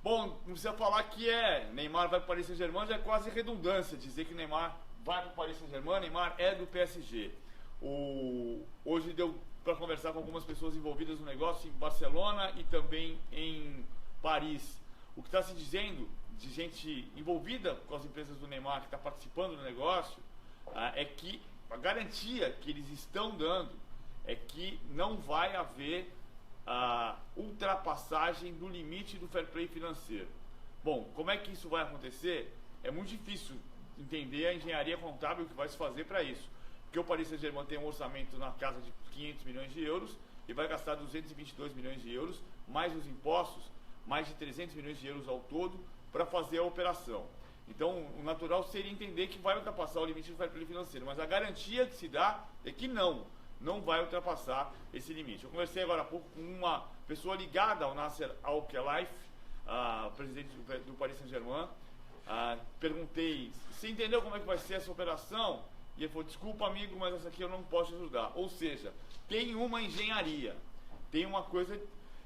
Bom, não precisa falar que Neymar vai para o Paris Saint-Germain, já é quase redundância dizer que Neymar vai para o Paris Saint-Germain, Neymar é do PSG. Hoje deu para conversar com algumas pessoas envolvidas no negócio em Barcelona e também em Paris. O que está se dizendo de gente envolvida com as empresas do Neymar, que está participando do negócio, é que a garantia que eles estão dando é que não vai haver a ultrapassagem do limite do fair play financeiro. Bom, como é que isso vai acontecer? É muito difícil entender a engenharia contábil que vai se fazer para isso. Porque o Paris Saint-Germain tem um orçamento na casa de 500 milhões de euros e vai gastar 222 milhões de euros, mais os impostos, mais de 300 milhões de euros ao todo, para fazer a operação. Então, o natural seria entender que vai ultrapassar o limite do fair play financeiro, mas a garantia que se dá é que não vai ultrapassar esse limite. Eu conversei agora há pouco com uma pessoa ligada ao Nasser Al-Khelaifi, presidente do Paris Saint-Germain. Perguntei, você entendeu como é que vai ser essa operação? E ele falou, desculpa amigo, mas essa aqui eu não posso ajudar. Ou seja, tem uma engenharia, tem uma coisa...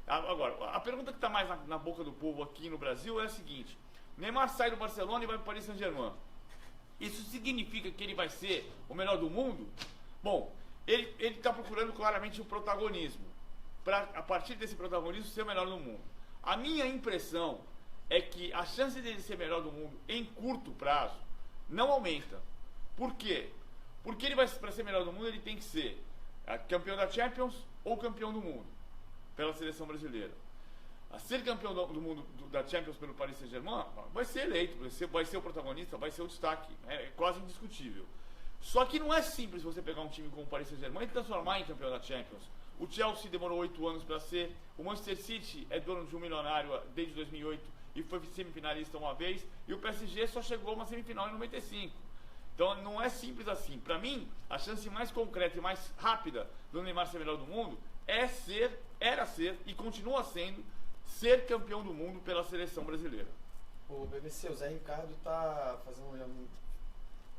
Agora, a pergunta que está mais na boca do povo aqui no Brasil é a seguinte: Neymar sai do Barcelona e vai para o Paris Saint-Germain. Isso significa que ele vai ser o melhor do mundo? Bom, ele está procurando claramente o protagonismo, para a partir desse protagonismo ser o melhor do mundo. A minha impressão é que a chance dele ser melhor do mundo em curto prazo não aumenta. Por quê? Porque ele vai, para ser melhor do mundo, ele tem que ser campeão da Champions ou campeão do mundo pela seleção brasileira. A ser campeão do mundo da Champions pelo Paris Saint-Germain vai ser eleito, vai ser o protagonista, vai ser o destaque, é quase indiscutível. Só que não é simples você pegar um time como o Paris Saint-Germain e transformar em campeão da Champions. O Chelsea demorou 8 anos para ser, o Manchester City é dono de um milionário desde 2008 e foi semifinalista uma vez, e o PSG só chegou a uma semifinal em 95. Então não é simples assim. Para mim, a chance mais concreta e mais rápida do Neymar ser melhor do mundo era ser e continua sendo ser campeão do mundo pela seleção brasileira. O BBC, o Zé Ricardo está fazendo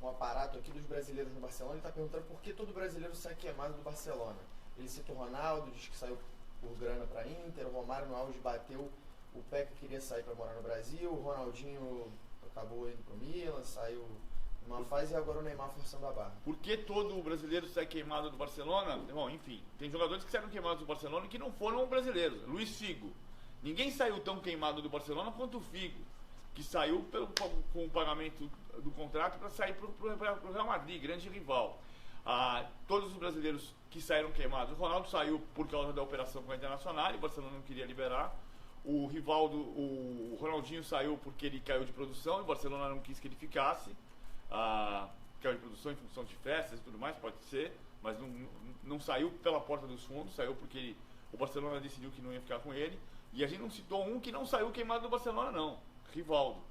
um aparato aqui dos brasileiros no Barcelona e está perguntando por que todo brasileiro sai queimado do Barcelona. Ele cita o Ronaldo, diz que saiu por grana para Inter, o Romário no auge bateu o pé que queria sair para morar no Brasil, o Ronaldinho acabou indo para o Milan, saiu numa fase, e agora o Neymar forçando a barra. Por que todo brasileiro sai queimado do Barcelona? Bom, enfim, tem jogadores que saíram queimados do Barcelona e que não foram brasileiros. Luiz Figo. Ninguém saiu tão queimado do Barcelona quanto o Figo, que saiu com o pagamento do contrato para sair para o Real Madrid, grande rival. Todos os brasileiros que saíram queimados, o Ronaldo saiu por causa da operação com a Internacional, e o Barcelona não queria liberar. O Rivaldo, o Ronaldinho saiu porque ele caiu de produção e o Barcelona não quis que ele ficasse. Caiu de produção em função de festas e tudo mais, pode ser, mas não saiu pela porta dos fundos, saiu porque o Barcelona decidiu que não ia ficar com ele. E a gente não citou um que não saiu queimado do Barcelona, não. Rivaldo.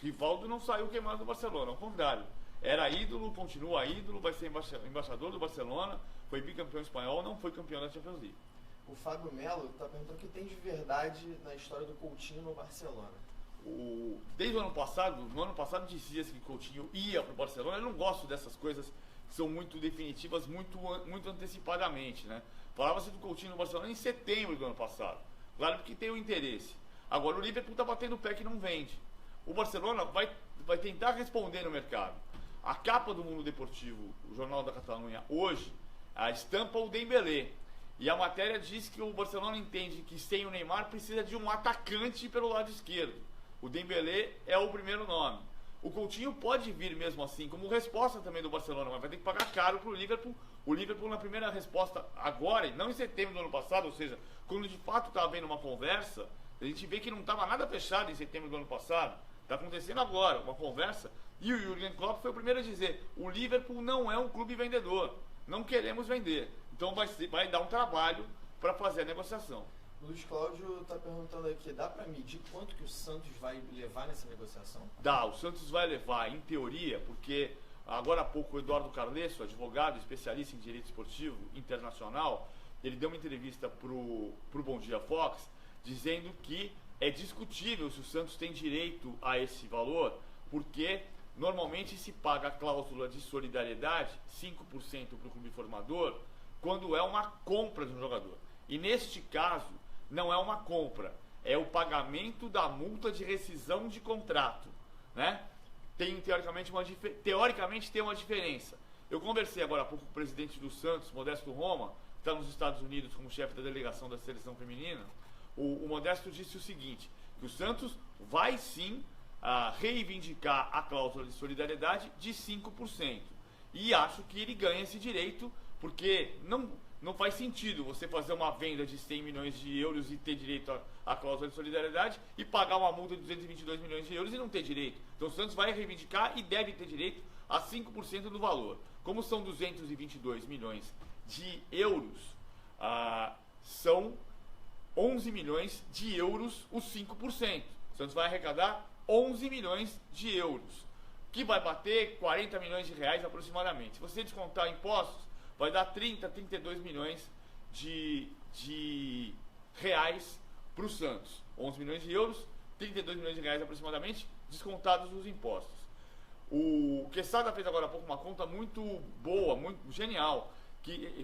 Rivaldo não saiu queimado do Barcelona, ao contrário. Era ídolo, continua ídolo, vai ser embaixador do Barcelona, foi bicampeão espanhol, não foi campeão da Champions League. O Fábio Melo está perguntando o que tem de verdade na história do Coutinho no Barcelona. Desde o ano passado dizia-se que Coutinho ia para o Barcelona. Eu não gosto dessas coisas que são muito definitivas, muito antecipadamente, né? Falava-se do Coutinho no Barcelona em setembro do ano passado. Claro que tem o interesse. Agora o Liverpool está batendo o pé que não vende. O Barcelona vai tentar responder no mercado. A capa do Mundo Deportivo, o Jornal da Catalunha, hoje, estampa o Dembélé. E a matéria diz que o Barcelona entende que sem o Neymar precisa de um atacante pelo lado esquerdo. O Dembélé é o primeiro nome. O Coutinho pode vir mesmo assim, como resposta também do Barcelona, mas vai ter que pagar caro para o Liverpool. O Liverpool, na primeira resposta agora, e não em setembro do ano passado, ou seja, quando de fato estava havendo uma conversa, a gente vê que não estava nada fechado em setembro do ano passado. Está acontecendo agora uma conversa, e o Jürgen Klopp foi o primeiro a dizer: o Liverpool não é um clube vendedor, não queremos vender. Então vai dar um trabalho para fazer a negociação. O Luiz Cláudio está perguntando aqui, dá para medir quanto que o Santos vai levar nessa negociação? Dá, o Santos vai levar, em teoria, porque agora há pouco o Eduardo Carlesso, advogado, especialista em direito esportivo internacional, ele deu uma entrevista pro Bom Dia Fox, dizendo que é discutível se o Santos tem direito a esse valor, porque normalmente se paga a cláusula de solidariedade, 5% para o clube formador, quando é uma compra de um jogador. E neste caso, não é uma compra, é o pagamento da multa de rescisão de contrato, né? Teoricamente tem uma diferença. Eu conversei agora há pouco com o presidente do Santos, Modesto Roma, que está nos Estados Unidos como chefe da delegação da seleção feminina. O Modesto disse o seguinte, que o Santos vai sim reivindicar a cláusula de solidariedade de 5%. E acho que ele ganha esse direito, porque não faz sentido você fazer uma venda de 100 milhões de euros e ter direito à cláusula de solidariedade e pagar uma multa de 222 milhões de euros e não ter direito. Então o Santos vai reivindicar e deve ter direito a 5% do valor. Como são 222 milhões de euros, são 11 milhões de euros os 5%. O Santos vai arrecadar 11 milhões de euros, que vai bater 40 milhões de reais aproximadamente. Se você descontar impostos, vai dar 32 milhões de reais para o Santos. 11 milhões de euros, 32 milhões de reais aproximadamente, descontados os impostos. O Quesada fez agora há pouco uma conta muito boa, muito genial,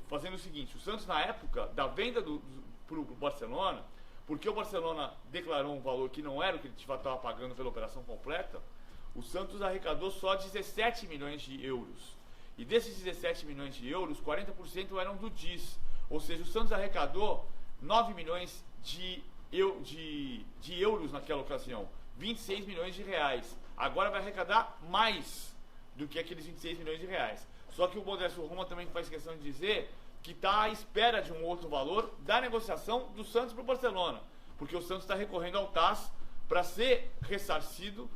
fazendo o seguinte: o Santos, na época da venda para o Barcelona, porque o Barcelona declarou um valor que não era o que ele estava pagando pela operação completa, o Santos arrecadou só 17 milhões de euros. E desses 17 milhões de euros, 40% eram do DIS. Ou seja, o Santos arrecadou 9 milhões de euros naquela ocasião. 26 milhões de reais. Agora vai arrecadar mais do que aqueles 26 milhões de reais. Só que o Modesto Roma também faz questão de dizer que está à espera de um outro valor da negociação do Santos para o Barcelona. Porque o Santos está recorrendo ao TAS para ser ressarcido,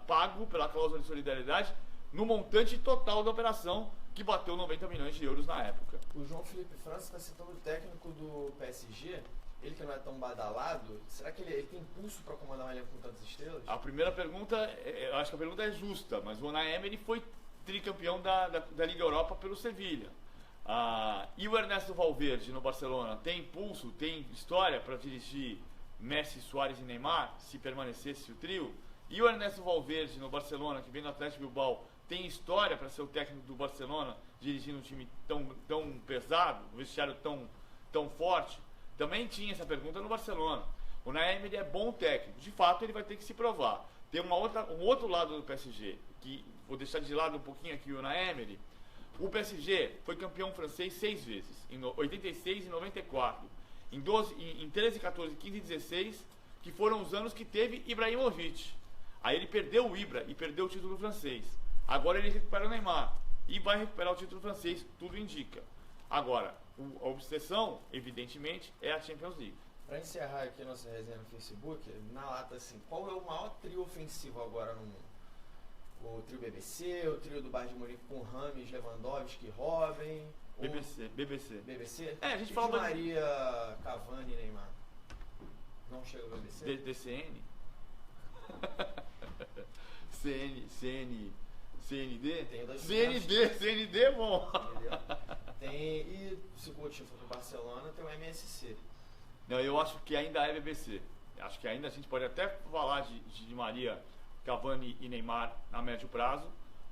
pago pela cláusula de solidariedade, no montante total da operação, que bateu 90 milhões de euros na época. O João Felipe França está citando o técnico do PSG, ele que não é tão badalado, será que ele tem impulso para comandar um elenco com tantas estrelas? A primeira pergunta, eu acho que a pergunta é justa, mas o Unai Emery foi tricampeão da Liga Europa pelo Sevilha. E o Ernesto Valverde no Barcelona tem impulso, tem história para dirigir Messi, Suárez e Neymar, se permanecesse o trio? E o Ernesto Valverde no Barcelona, que vem do Atlético Bilbao, tem história para ser o técnico do Barcelona, dirigindo um time tão pesado, um vestiário tão forte? Também tinha essa pergunta no Barcelona. O Unai Emery é bom técnico, de fato ele vai ter que se provar. Tem um outro lado do PSG, que vou deixar de lado um pouquinho aqui o Unai Emery. O PSG foi campeão francês 6 vezes, em 86 e 94, em 13, 14, 15 e 16, que foram os anos que teve Ibrahimovic. Aí ele perdeu o Ibra e perdeu o título francês. Agora ele recupera o Neymar e vai recuperar o título francês, tudo indica. Agora, a obsessão, evidentemente, é a Champions League. Para encerrar aqui a nossa resenha no Facebook, na lata assim, qual é o maior trio ofensivo agora no mundo? O trio BBC, o trio do Bayern de Munique com Rames, Lewandowski, Robben... BBC? É, a gente fala... Maria, Cavani e Neymar. Não chega o BBC? DCN? CND? CND é bom. E se o Coutinho for pro Barcelona, tem o MSC. Não, eu acho que ainda é BBC. Acho que ainda a gente pode até falar de Maria, Cavani e Neymar a médio prazo,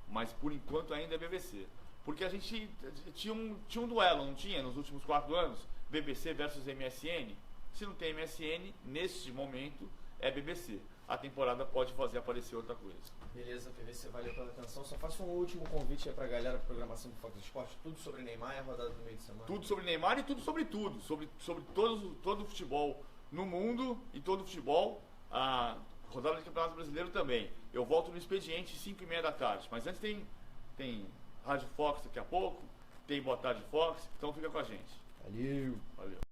mas por enquanto ainda é BBC. Porque a gente tinha um duelo, não tinha, nos últimos 4 anos? BBC versus MSN. Se não tem MSN, neste momento é BBC. A temporada pode fazer aparecer outra coisa. Beleza, PVC, valeu pela atenção. Só faço um último convite aí pra galera, programação do Fox Esporte, tudo sobre Neymar e a rodada do meio de semana. Tudo sobre Neymar e tudo sobre tudo. Sobre todo o futebol no mundo e todo o futebol. A rodada de Campeonato Brasileiro também. Eu volto no expediente 5h30 da tarde. Mas antes tem Rádio Fox daqui a pouco, tem Boa Tarde Fox, então fica com a gente. Valeu.